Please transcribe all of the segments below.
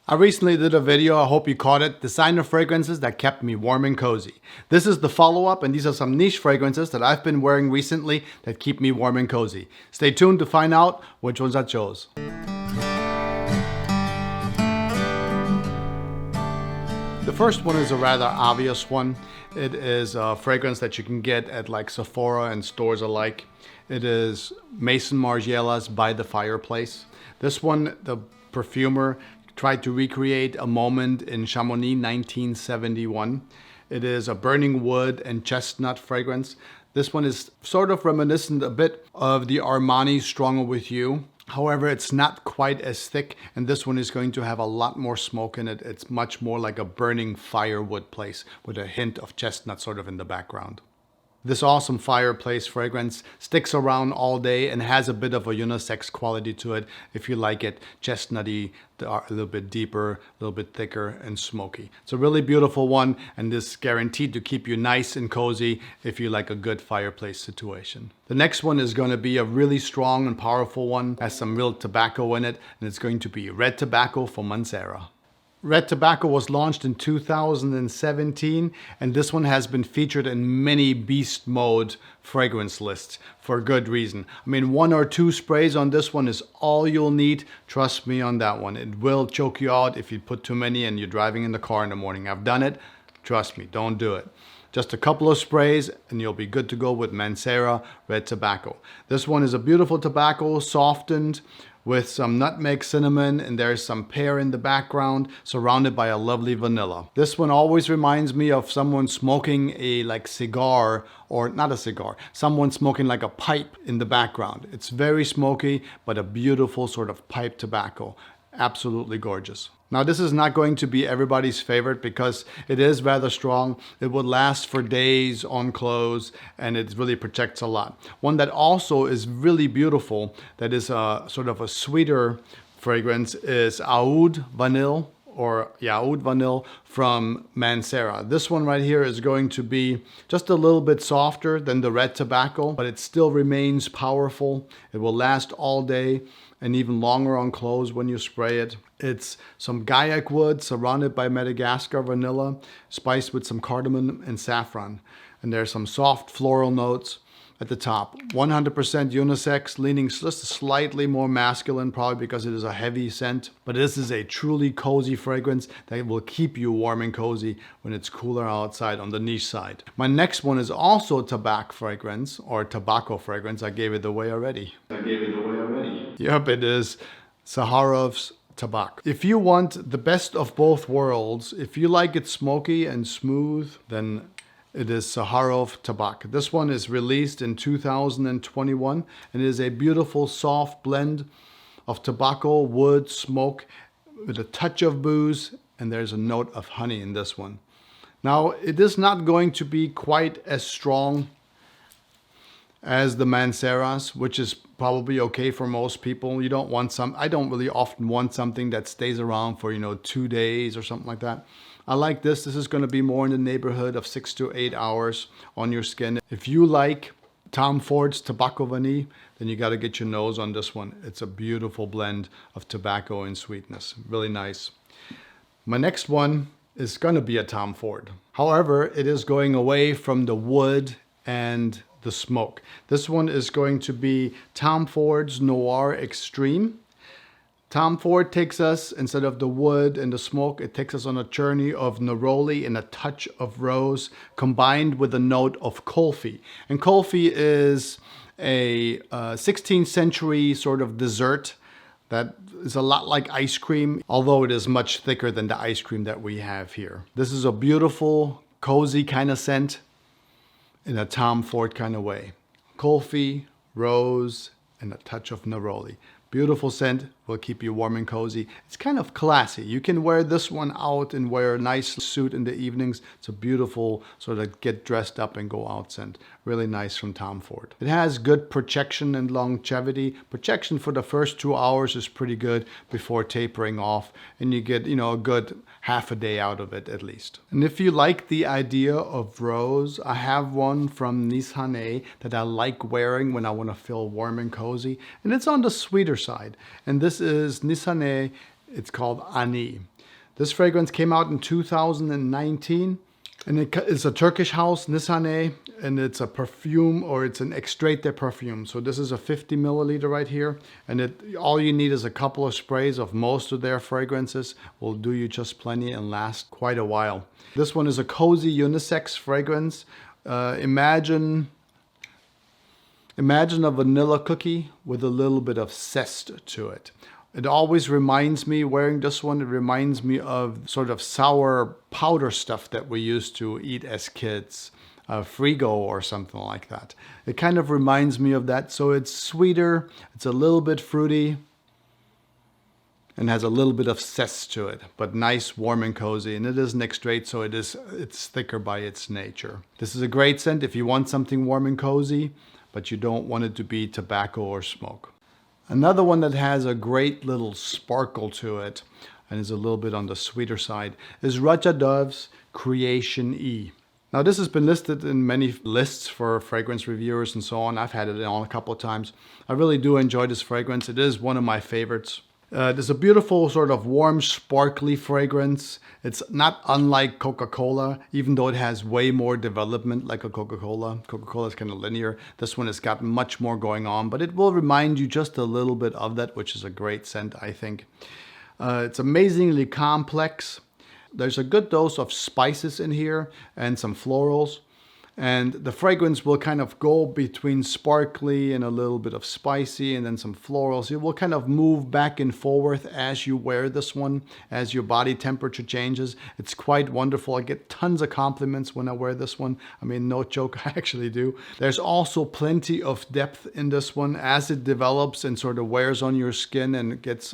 I recently did a video, I hope you caught it, designer fragrances that kept me warm and cozy. This is the follow-up, and these are some niche fragrances that I've been wearing recently that keep me warm and cozy. Stay tuned to find out which ones I chose. The first one is a rather obvious one. It is a fragrance that you can get at like Sephora and stores alike. It is Maison Margiela's By the Fireplace. This one, the perfumer tried to recreate a moment in Chamonix 1971. It is a burning wood and chestnut fragrance. This one is sort of reminiscent a bit of the Armani Stronger With You. However, it's not quite as thick, and this one is going to have a lot more smoke in it. It's much more like a burning firewood place with a hint of chestnut sort of in the background. This awesome fireplace fragrance sticks around all day and has a bit of a unisex quality to it if you like it chestnutty, a little bit deeper, a little bit thicker and smoky. It's a really beautiful one, and this is guaranteed to keep you nice and cozy if you like a good fireplace situation. The next one is going to be a really strong and powerful one. It has some real tobacco in it, and it's going to be Red Tobacco from Mancera. Red Tobacco was launched in 2017, and this one has been featured in many beast mode fragrance lists for good reason. I mean, 1 or 2 sprays on this one is all you'll need. Trust me on that one. It will choke you out if you put too many and you're driving in the car in the morning. I've done it. Trust me, don't do it. Just a couple of sprays and you'll be good to go with Mancera Red Tobacco. This one is a beautiful tobacco, softened with some nutmeg, cinnamon, and there's some pear in the background, surrounded by a lovely vanilla. This one always reminds me of someone smoking a cigar, or not a cigar, someone smoking like a pipe in the background. It's very smoky, but a beautiful sort of pipe tobacco. Absolutely gorgeous. Now, this is not going to be everybody's favorite because it is rather strong. It will last for days on clothes, and it really protects a lot. One that also is really beautiful, that is a sort of a sweeter fragrance, is Oud Vanille, or Oud Vanille from Mancera. This one right here is going to be just a little bit softer than the Red Tobacco, but it still remains powerful. It will last all day and even longer on clothes when you spray it. It's some Gaiac wood surrounded by Madagascar vanilla, spiced with some cardamom and saffron. And there's some soft floral notes at the top. 100% unisex, leaning just slightly more masculine, probably because it is a heavy scent. But this is a truly cozy fragrance that will keep you warm and cozy when it's cooler outside on the niche side. My next one is also tobacco fragrance, or tobacco fragrance. I gave it away already. Yep, it is Saharov's Tabak. If you want the best of both worlds, if you like it smoky and smooth, then it is Saharov Tabak. This one is released in 2021 and it is a beautiful soft blend of tobacco, wood, smoke with a touch of booze, and there's a note of honey in this one. Now, it is not going to be quite as strong as the Manceras, which is probably okay for most people. You don't want I don't really often want something that stays around for 2 days or something like that. I like this. This is going to be more in the neighborhood of 6 to 8 hours on your skin. If you like Tom Ford's Tobacco Vanille, then you got to get your nose on this one. It's a beautiful blend of tobacco and sweetness. Really nice. My next one is going to be a Tom Ford. However, it is going away from the wood and the smoke. This one is going to be Tom Ford's Noir Extreme. Tom Ford takes us, instead of the wood and the smoke, it takes us on a journey of neroli and a touch of rose combined with a note of kulfi. And kulfi is a 16th century sort of dessert that is a lot like ice cream, although it is much thicker than the ice cream that we have here. This is a beautiful, cozy kind of scent in a Tom Ford kind of way. Kulfi, rose, and a touch of neroli. Beautiful scent, will keep you warm and cozy. It's kind of classy. You can wear this one out and wear a nice suit in the evenings. It's a beautiful sort of get dressed up and go out scent. Really nice from Tom Ford. It has good projection and longevity. Projection for the first 2 hours is pretty good before tapering off, and you get, a good half a day out of it at least. And if you like the idea of rose, I have one from Nisane that I like wearing when I want to feel warm and cozy, and it's on the sweeter side. And this is Nisane. It's called Ani. This fragrance came out in 2019. And it's a Turkish house, Nisane, and it's a perfume, or it's an extrait de perfume. So this is a 50 milliliter right here. And all you need is a couple of sprays of most of their fragrances. Will do you just plenty and last quite a while. This one is a cozy unisex fragrance. Imagine a vanilla cookie with a little bit of zest to it. It always reminds me, wearing this one, it reminds me of sort of sour powder stuff that we used to eat as kids. Frigo or something like that. It kind of reminds me of that. So it's sweeter, it's a little bit fruity, and has a little bit of zest to it, but nice, warm, and cozy. And it is an extrait, so it's thicker by its nature. This is a great scent if you want something warm and cozy, but you don't want it to be tobacco or smoke. Another one that has a great little sparkle to it and is a little bit on the sweeter side is Raja Dove's Creation E. Now this has been listed in many lists for fragrance reviewers and so on. I've had it on a couple of times. I really do enjoy this fragrance. It is one of my favorites. There's a beautiful sort of warm, sparkly fragrance. It's not unlike Coca-Cola, even though it has way more development like a Coca-Cola. Coca-Cola is kind of linear. This one has got much more going on, but it will remind you just a little bit of that, which is a great scent, I think. It's amazingly complex. There's a good dose of spices in here and some florals. And the fragrance will kind of go between sparkly and a little bit of spicy and then some florals. It will kind of move back and forth as you wear this one, as your body temperature changes. It's quite wonderful. I get tons of compliments when I wear this one. I mean, no joke, I actually do. There's also plenty of depth in this one as it develops and sort of wears on your skin and gets,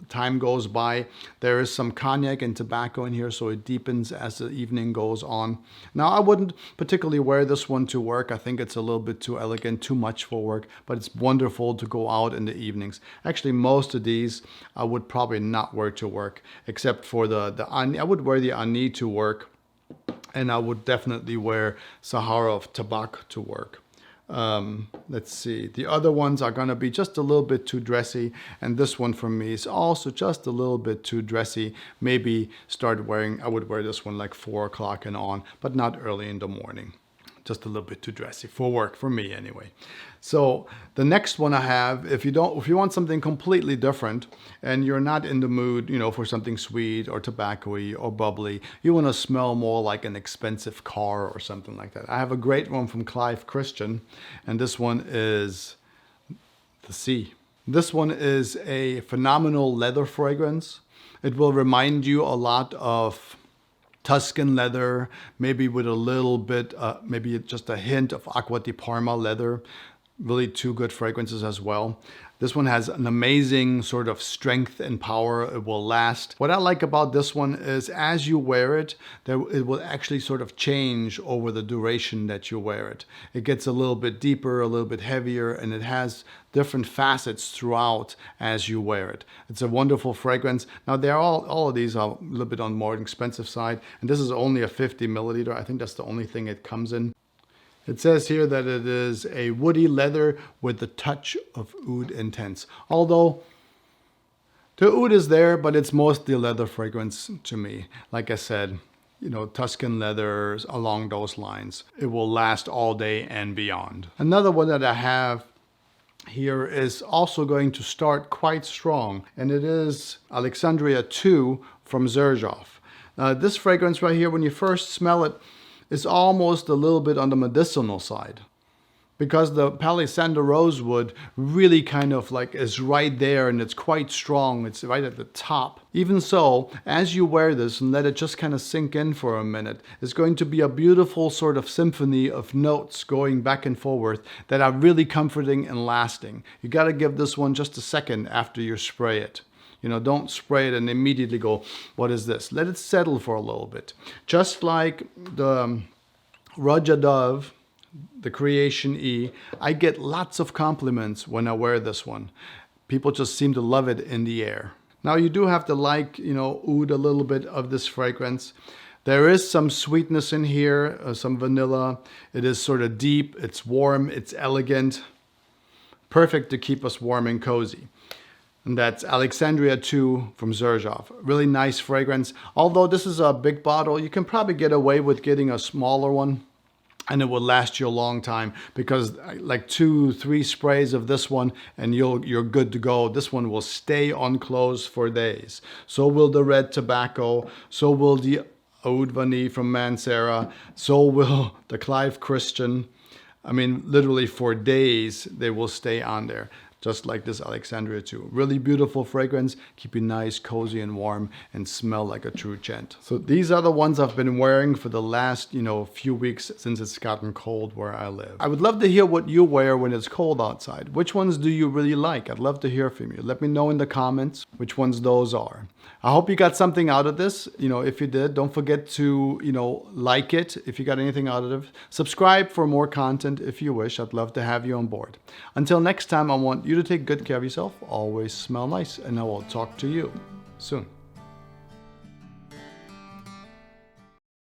time goes by. There is some cognac and tobacco in here, so it deepens as the evening goes on. Now, I wouldn't particularly wear this one to work. I think it's a little bit too elegant, too much for work, but it's wonderful to go out in the evenings. Actually, most of these I would probably not wear to work, except for I would wear the Ani to work, and I would definitely wear Sahara of Tabak to work. Let's see. The other ones are going to be just a little bit too dressy. And this one for me is also just a little bit too dressy. Maybe I would wear this one like 4 o'clock and on, but not early in the morning. Just a little bit too dressy for work, for me anyway. So the next one I have, if you want something completely different and you're not in the mood, for something sweet or tobacco-y or bubbly, you want to smell more like an expensive car or something like that. I have a great one from Clive Christian, and this one is the Sea. This one is a phenomenal leather fragrance. It will remind you a lot of Tuscan leather, maybe with a little bit, maybe just a hint of Acqua di Parma leather. Really two good fragrances as well. This one has an amazing sort of strength and power. It will last. What I like about this one is as you wear it, it will actually sort of change over the duration that you wear it. It gets a little bit deeper, a little bit heavier, and it has different facets throughout as you wear it. It's a wonderful fragrance. Now, all of these are a little bit on the more expensive side, and this is only a 50 milliliter. I think that's the only thing it comes in. It says here that it is a woody leather with the touch of oud intense. Although the oud is there, but it's mostly a leather fragrance to me. Like I said, Tuscan leathers along those lines. It will last all day and beyond. Another one that I have here is also going to start quite strong, and it is Alexandria 2 from Xerjoff. This fragrance right here, when you first smell it, is almost a little bit on the medicinal side, because the Palisandro rosewood really kind of like is right there and it's quite strong. It's right at the top. Even so, as you wear this and let it just kind of sink in for a minute, it's going to be a beautiful sort of symphony of notes going back and forth that are really comforting and lasting. You got to give this one just a second after you spray it. Don't spray it and immediately go, what is this? Let it settle for a little bit. Just like the Raja Dove, the Creation E, I get lots of compliments when I wear this one. People just seem to love it in the air. Now, you do have to like, oud a little bit of this fragrance. There is some sweetness in here, some vanilla. It is sort of deep, it's warm, it's elegant. Perfect to keep us warm and cozy. And that's Alexandria 2 from Xerjoff. Really nice fragrance. Although this is a big bottle, you can probably get away with getting a smaller one and it will last you a long time, because like 2-3 sprays of this one and you're good to go. This one will stay on clothes for days. So will the red tobacco, so will the Oud Vanille from Mancera, so will the Clive Christian. I mean, literally for days they will stay on there. Just like this Alexandria 2. Really beautiful fragrance, keep you nice, cozy, and warm, and smell like a true gent. So these are the ones I've been wearing for the last, few weeks since it's gotten cold where I live. I would love to hear what you wear when it's cold outside. Which ones do you really like? I'd love to hear from you. Let me know in the comments which ones those are. I hope you got something out of this. If you did, don't forget to, like it if you got anything out of it. Subscribe for more content if you wish. I'd love to have you on board. Until next time, I want you to take good care of yourself. Always smell nice, and I will talk to you soon.